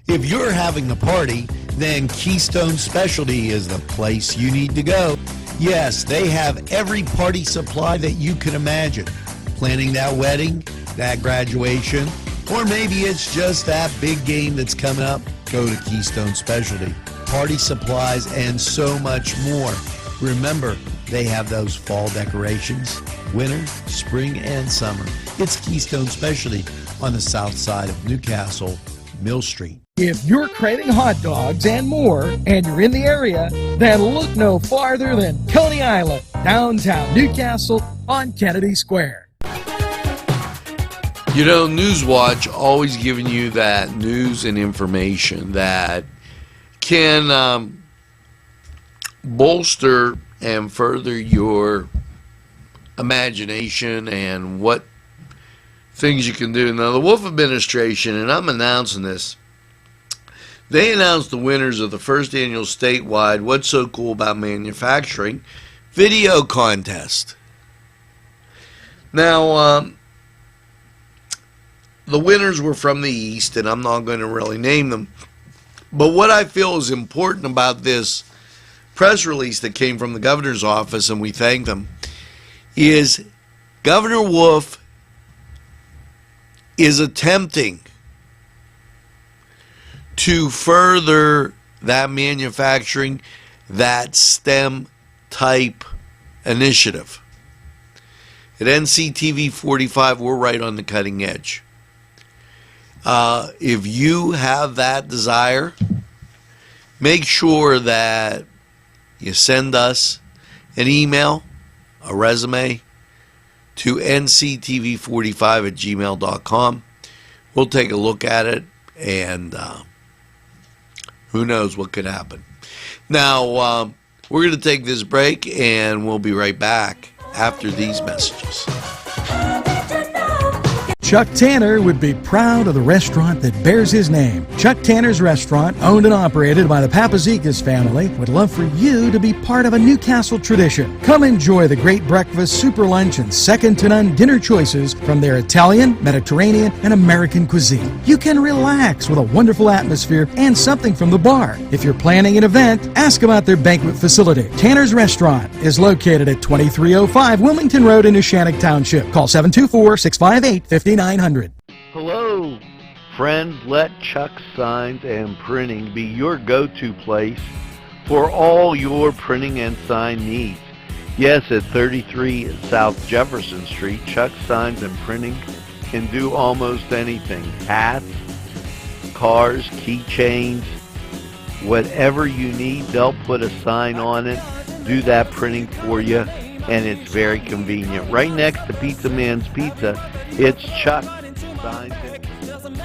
If you're having a party, then Keystone Specialty is the place you need to go. Yes, they have every party supply that you can imagine. Planning that wedding, that graduation, or maybe it's just that big game that's coming up, go to Keystone Specialty. Party supplies and so much more. Remember, they have those fall decorations, winter, spring, and summer. It's Keystone Specialty on the south side of Newcastle, Mill Street. If you're craving hot dogs and more, and you're in the area, then look no farther than Coney Island, downtown Newcastle on Kennedy Square. You know, NewsWatch always giving you that news and information that can bolster and further your imagination and what things you can do. Now, the Wolf administration, and I'm announcing this, they announced the winners of the first annual statewide What's So Cool About Manufacturing video contest. Now, the winners were from the East, and I'm not going to really name them. But what I feel is important about this press release that came from the governor's office, and we thank them, is Governor Wolf is attempting to further that manufacturing, that STEM type initiative. At NCTV45, we're right on the cutting edge. If you have that desire, make sure that you send us an email, a resume, to nctv45@gmail.com. We'll take a look at it, and who knows what could happen. Now, we're going to take this break, and we'll be right back after these messages. Chuck Tanner would be proud of the restaurant that bears his name. Chuck Tanner's Restaurant, owned and operated by the Papazikas family, would love for you to be part of a Newcastle tradition. Come enjoy the great breakfast, super lunch, and second-to-none dinner choices from their Italian, Mediterranean, and American cuisine. You can relax with a wonderful atmosphere and something from the bar. If you're planning an event, ask about their banquet facility. Tanner's Restaurant is located at 2305 Wilmington Road in Neshannock Township. Call 724-658-5900. Hello, friends. Let Chuck Signs and Printing be your go-to place for all your printing and sign needs. Yes, at 33 South Jefferson Street, Chuck Signs and Printing can do almost anything. Hats, cars, keychains, whatever you need, they'll put a sign on it, do that printing for you, and it's very convenient. Right next to Pizza Man's Pizza, it's Chuck Signs and